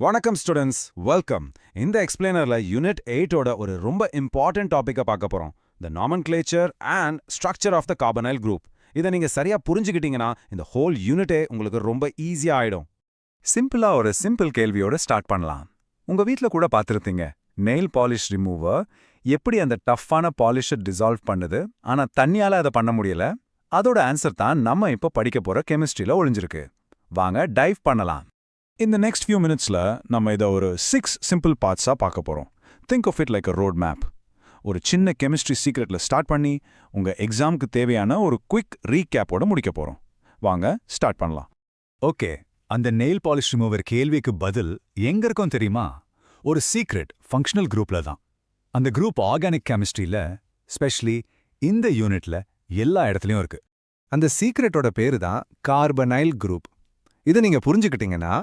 வணக்கம் students, welcome. இந்த எக்ஸ்பிளைனர்ல unit 8 ஓட ஒரு ரொம்ப இம்பார்ட்டன்ட் டாபிக்கை பார்க்க போறோம். The nomenclature and structure of the carbonyl group. இதை நீங்க சரியா புரிஞ்சுக்கிட்டீங்கன்னா இந்த ஹோல் யூனிட்டே உங்களுக்கு ரொம்ப ஈஸியா ஆயிடும். சிம்பிளா ஒரு சிம்பிள் கேள்வியோட ஸ்டார்ட் பண்ணலாம். உங்க வீட்ல கூட பார்த்திருப்பீங்க, நெயில் பாலிஷ் ரிமூவர் எப்படி அந்த டஃப்பான பாலிஷை டிசால்வ் பண்ணுது, ஆனா தண்ணியால அதை பண்ண முடியல. அதோட ஆன்சர் தான் நம்ம இப்போ படிக்க போற கெமிஸ்ட்ரியில ஒளிஞ்சிருக்கு. வாங்க டைவ் பண்ணலாம். இந்த நெக்ஸ்ட் ஃபியூ மினிட்ஸ்ல நம்ம இதை ஒரு 6 சிம்பிள் பார்ட்ஸா பார்க்க போறோம். Think of it like a road map. ஒரு சின்ன கெமிஸ்ட்ரி சீக்ரெட்ல ஸ்டார்ட் பண்ணி உங்க எக்ஸாமுக்கு தேவையான ஒரு குவிக் ரீகேப்போட முடிக்க போறோம். வாங்க ஸ்டார்ட் பண்ணலாம். ஓகே, அந்த நெயில் பாலிஷ் ரிமூவர் கேள்விக்கு பதில் எங்க இருக்கும் தெரியுமா? ஒரு சீக்ரெட் ஃபங்க்ஷனல் குரூப்ல தான். அந்த குரூப் ஆர்கானிக் கெமிஸ்ட்ரியில, ஸ்பெஷலி இந்த யூனிட்ல எல்லா இடத்துலயும் இருக்கு. அந்த சீக்ரெட்டோட பேரு தான் கார்பனைல் குரூப். இது நீங்க புரிஞ்சுக்கிட்டீங்கன்னா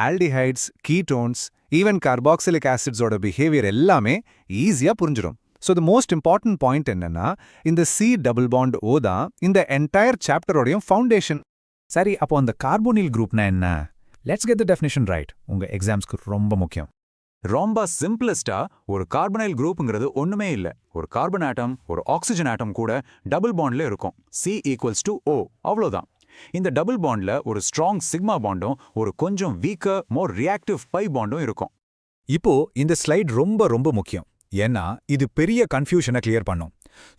ஆல்டிஹைட்ஸ், கீட்டோன்ஸ், ஈவன் கார்பாக்சிலிக் ஆசிட்ஸோட பிஹேவியர் எல்லாமே ஈஸியா புரிஞ்சிடும். So the most important point என்னன்னா, இந்த சி டபுள் பாண்ட் ஓ தான் இந்த என்டையர் சாப்டரோடையும் ஃபவுண்டேஷன். சரி, அப்போ அந்த கார்போனில் குரூப்னா என்ன? Let's get the definition right. உங்க எக்ஸாம்ஸ்க்கு ரொம்ப முக்கியம். ரொம்ப சிம்பிளஸ்டா ஒரு கார்பனைல் குரூப்ங்கிறது ஒண்ணுமே இல்ல. ஒரு கார்பன் ஆட்டம், ஒரு ஆக்சிஜன் ஆட்டம் கூட டபுள் பாண்ட்ல இருக்கும். C=O, அவ்வளவுதான். இந்த டபுள் பாண்ட்ல ஒரு ஸ்ட்ராங் சிக்மா பாண்டும் ஒரு கொஞ்சம் வீக்கர் மோர் ரியாக்டிவ் பை பாண்டும் இருக்கும். இப்போ இந்த ஸ்லைட் ரொம்ப முக்கியம். ஏன்னா இது பெரிய கன்ஃபியூஷனை கிளியர் பண்ணும்.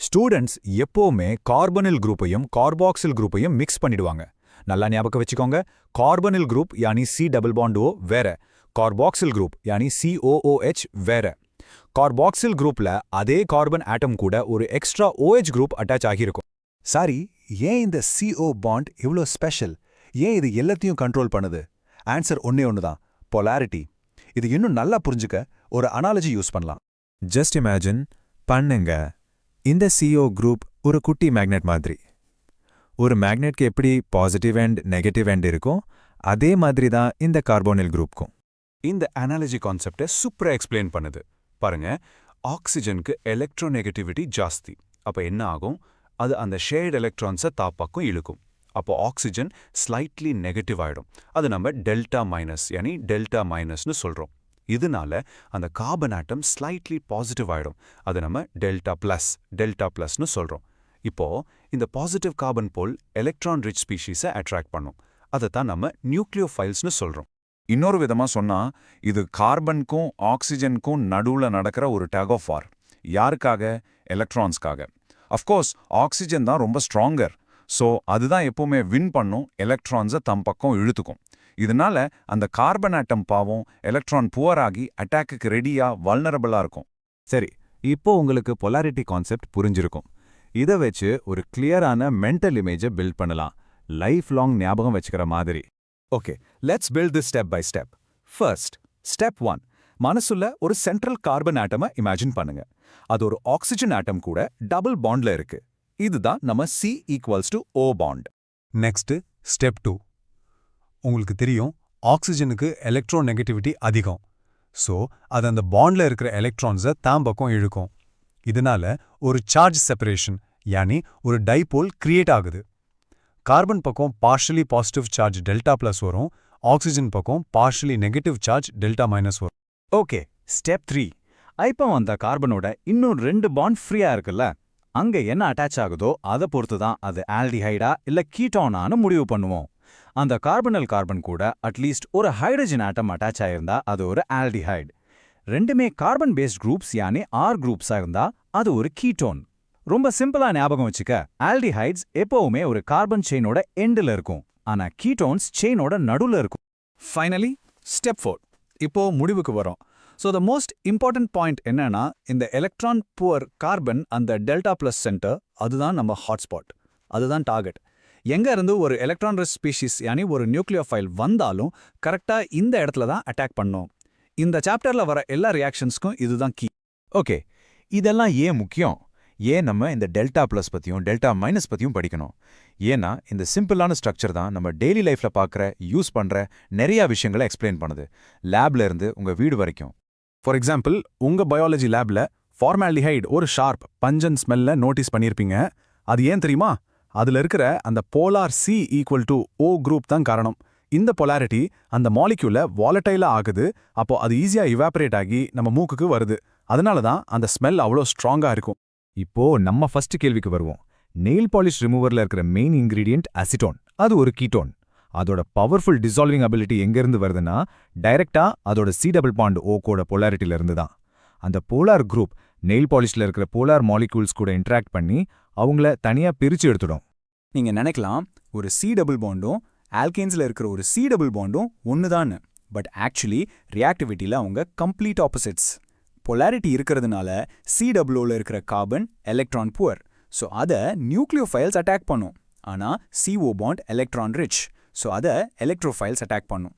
ஸ்டூடெண்ட்ஸ் எப்பவுமே கார்பனில் குரூப்பையும் கார்பாக்சில் குரூப்பையும் மிக்ஸ் பண்ணிடுவாங்க. நல்லா ஞாபகம் வச்சுக்கோங்க, கார்பனில் குரூப் யானி C டபுள் பாண்ட் O வேற, கார்பாக்சில் குரூப் யானி COOH வேற. கார்பாக்சில் குரூப்ல அதே கார்பன் ஆட்டம் கூட ஒரு எக்ஸ்ட்ரா OH குரூப் அட்டாச் ஆகியிருக்கும். சாரி, ஏன் இந்த CO பாண்ட் இவ்ளோ ஸ்பெஷல்? ஏன் இது எல்லாத்தையும் கண்ட்ரோல் பண்ணுது? ஆன்சர் ஒண்ணு தான், பொலாரிட்டி. இது இன்னும் நல்லா புரிஞ்சுக்க ஒரு அனாலஜி யூஸ் பண்ணலாம். ஜஸ்ட் இமேஜின் பண்ணுங்க, இந்த CO குரூப் ஒரு குட்டி மேக்னெட் மாதிரி. ஒரு மேக்னெட்க்கு எப்படி பாசிட்டிவ் அண்ட் நெகட்டிவ் எண்ட் இருக்கும், அதே மாதிரி தான் இந்த கார்போனில் குரூப்க்கும். இந்த அனாலஜி கான்செப்டை சூப்பரா எக்ஸ்பிளைன் பண்ணுது. பாருங்க, ஆக்சிஜனுக்கு எலக்ட்ரோநெகட்டிவிட்டி ஜாஸ்தி. அப்ப என்ன ஆகும்? அது அந்த ஷேட் எலக்ட்ரான்ஸை தாப்பாக்கும் இழுக்கும். அப்போ ஆக்சிஜன் ஸ்லைட்லி நெகட்டிவ் ஆயிடும். அது நம்ம டெல்டா மைனஸ் யானி டெல்டா மைனஸ்னு சொல்றோம். இதனால அந்த கார்பன் ஆட்டம் ஸ்லைட்லி பாசிட்டிவ் ஆயிடும். அது நம்ம டெல்டா பிளஸ்னு சொல்றோம். இப்போ இந்த பாசிட்டிவ் கார்பன் போல் எலக்ட்ரான் ரிச் ஸ்பீஷீஸை அட்ராக்ட் பண்ணும். அதை தான் நம்ம நியூக்ளியோஃபைல்ஸ்னு சொல்றோம். இன்னொரு விதமா சொன்னா, இது கார்பனுக்கும் ஆக்சிஜனுக்கும் நடுவுல நடக்கிற ஒரு டக் ஆஃப் வார். யாருக்காக? எலக்ட்ரான்ஸ்க்காக. அஃப்கோர்ஸ் ஆக்சிஜன் தான் ரொம்ப ஸ்ட்ராங்கர். ஸோ அதுதான் எப்பவுமே வின் பண்ணும், எலக்ட்ரான்ஸை தம் பக்கம் இழுத்துக்கும். இதனால அந்த கார்பன் ஆட்டம் பாவம் எலக்ட்ரான் புவராகி அட்டாக்குக்கு ரெடியா வல்னரபிளா இருக்கும். சரி, இப்போ உங்களுக்கு பொலாரிட்டி கான்செப்ட் புரிஞ்சிருக்கும். இதை வச்சு ஒரு கிளியரான மென்டல் இமேஜை பில்ட் பண்ணலாம், லைஃப் லாங் ஞாபகம் வச்சுக்கிற மாதிரி. Okay, let's build this step by step. First, step 1. மனசுல ஒரு சென்ட்ரல் கார்பன் ஆட்டமை இமேஜின் பண்ணுங்க. அது ஒரு ஆக்சிஜன் ஆட்டம் கூட டபுள் பாண்ட்ல இருக்கு. இதுதான் நம்ம C=O பாண்ட். Next, step 2. உங்களுக்கு தெரியும், ஆக்சிஜனுக்கு எலக்ட்ரோநெகட்டிவிட்டி அதிகம். ஸோ அது அந்த பாண்ட்ல இருக்கிற எலக்ட்ரான்ஸை தாம் பக்கம் இழுக்கும். இதனால ஒரு சார்ஜ் செப்பரேஷன் யானி ஒரு டைபோல் கிரியேட் ஆகுது. கார்பன் பக்கம் partially positive charge delta plus வரும், ஆக்சிஜன் பக்கம் partially negative charge delta minus வரும். Okay, step 3. இப்போ அந்த கார்பனோட இன்னும் 2 பாண்ட் ஃப்ரீயா இருக்குல்ல, அங்க என்ன அட்டாச் ஆகுதோ அதை பொறுத்து தான் அது ஆல்டிஹைடா இல்ல கீட்டோனான்னு முடிவு பண்ணுவோம். அந்த கார்பனல் கார்பன் கூட அட்லீஸ்ட் ஒரு ஹைட்ரஜன் ஆட்டம் அட்டாச் ஆயிருந்தா அது ஒரு ஆல்டிஹைடு. ரெண்டுமே கார்பன் பேஸ்ட் குரூப்ஸ் யானி ஆர் குரூப்ஸா இருந்தா அது ஒரு கீட்டோன். ரொம்ப சிம்பிளா ஞாபகம் வச்சுக்க, ஆல்டிஹைட்ஸ் எப்பவுமே ஒரு கார்பன் செயினோட எண்டில் இருக்கும், ஆனா கீட்டோன்ஸ் செயினோட நடுவுல இருக்கும். Finally step 4. இப்போ முடிவுக்கு வரோம். So the most important point என்னன்னா, இந்த எலக்ட்ரான் புவர் கார்பன் அந்த டெல்டா பிளஸ் சென்டர், அதுதான் நம்ம ஹாட்ஸ்பாட், அதுதான் டார்கெட். எங்க இருந்து ஒரு எலக்ட்ரான் ரிச் ஸ்பீஷீஸ் யானி ஒரு நியூக்ளியோஃபைல் வந்தாலும் கரெக்டா இந்த இடத்துல தான் அட்டாக் பண்ணும். இந்த சாப்டர்ல வர எல்லா ரியாக்ஷன்ஸ்க்கும் இதுதான் கீ. ஓகே, இதெல்லாம் ஏன் முக்கியம்? ஏன் நம்ம இந்த டெல்டா பிளஸ் பத்தியும் டெல்டா மைனஸ் பத்தியும் படிக்கணும்? ஏன்னா இந்த சிம்பிளான ஸ்ட்ரக்சர் தான் நம்ம டெய்லி லைஃப்ல பார்க்குற, யூஸ் பண்ற நிறைய விஷயங்களை எக்ஸ்பிளைன் பண்ணுது, லேப்ல இருந்து உங்க வீடு வரைக்கும். ஃபார் எக்ஸாம்பிள், உங்க பயாலஜி லேப்ல ஃபார்மால்டிஹைடு ஒரு ஷார்ப் பஞ்சன் ஸ்மெல்ல நோட்டீஸ் பண்ணியிருப்பீங்க. அது ஏன் தெரியுமா? அதுல இருக்கிற அந்த போலார் C=O குரூப் தான் காரணம். இந்த பொலாரிட்டி அந்த மாலிக்யூல வாலட்டைலா ஆகுது, அப்போ அது ஈஸியா இவாபரேட் ஆகி நம்ம மூக்குக்கு வருது. அதனால தான் அந்த ஸ்மெல் அவ்வளோ ஸ்ட்ராங்கா இருக்கும். இப்போ நம்ம ஃபர்ஸ்ட் கேள்விக்கு வருவோம். நெயில் பாலிஷ் ரிமூவர்ல இருக்கிற மெயின் இன்கிரீடியன்ட் அசிட்டோன். அது ஒரு கீட்டோன். அதோட பவர்ஃபுல் டிசால்விங் அபிலிட்டி எங்கேருந்து வருதுன்னா டைரக்டா அதோட C டபுள் பாண்ட் ஓக்கோட போலாரிட்டில இருந்து தான். அந்த போலார் குரூப் நெயில் பாலிஷ்ல இருக்கிற போலார் மாலிகூல்ஸ் கூட இன்டராக்ட் பண்ணி அவங்கள தனியா பிரிச்சு எடுத்துடும். நீங்க நினைக்கலாம் ஒரு C டபுள் பாண்டும் ஆல்கேன்ஸ்ல இருக்கிற ஒரு C டபுள் பாண்டும் ஒண்ணுதான்னு. பட் ஆக்சுவலி ரியாக்டிவிட்டியில் அவங்க கம்ப்ளீட் ஆப்போசிட்ஸ். பொலாரிட்டி இருக்கிறதுனால C டபுளோல இருக்கிற கார்பன் எலக்ட்ரான் புவர், ஸோ அதை நியூக்ளியோஃபைல்ஸ் அட்டாக் பண்ணும். ஆனால் CO bond electron rich, so அதை எலக்ட்ரோஃபைல்ஸ் அட்டாக் பண்ணும்.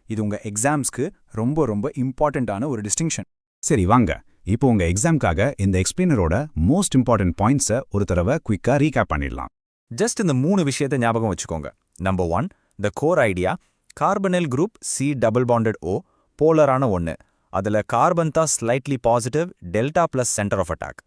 இது உங்கள் எக்ஸாம்ஸ்க்கு ரொம்ப ரொம்ப இம்பார்ட்டண்ட்டான ஒரு டிஸ்டிங்ஷன். சரி வாங்க, இப்போ உங்க எக்ஸாம்க்காக இந்த எக்ஸ்பிளைனரோட மோஸ்ட் இம்பார்ட்டன்ட் பாயிண்ட்ஸை ஒரு தடவை குயிக்கா ரீகேப் பண்ணிடலாம். ஜஸ்ட் இந்த 3 விஷயத்தை ஞாபகம் வச்சுக்கோங்க. Number 1, the core idea, carbonyl group C double bonded O போலரான ஒன்று. அதில் கார்பன் தான் slightly positive, delta plus centre of attack.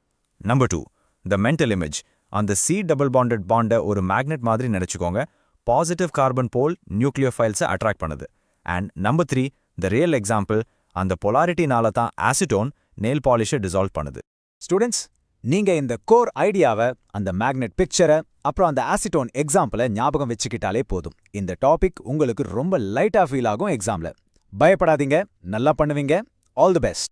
Number 2, the mental image, அந்த C டபுள் பாண்டட் பாண்டை ஒரு மேக்னெட் மாதிரி நினச்சிக்கோங்க. பாசிட்டிவ் கார்பன் போல் நியூக்ளியோஃபைல்ஸை அட்ராக்ட் பண்ணுது. And number 3, the real example, அந்த பொலாரிட்டினால தான் ஆசிட்டோன் நெயில் பாலிஷை டிசால்வ் பண்ணுது. ஸ்டூடெண்ட்ஸ், நீங்க இந்த கோர் ஐடியாவை, அந்த மேக்னெட் பிக்சரை, அப்புறம் அந்த ஆசிட்டோன் எக்ஸாம்பிளை ஞாபகம் வச்சுக்கிட்டாலே போதும். இந்த டாபிக் உங்களுக்கு ரொம்ப லைட்டா ஃபீல் ஆகும் எக்ஸாம்ல. பயப்படாதீங்க, நல்லா பண்ணுவீங்க. All the best.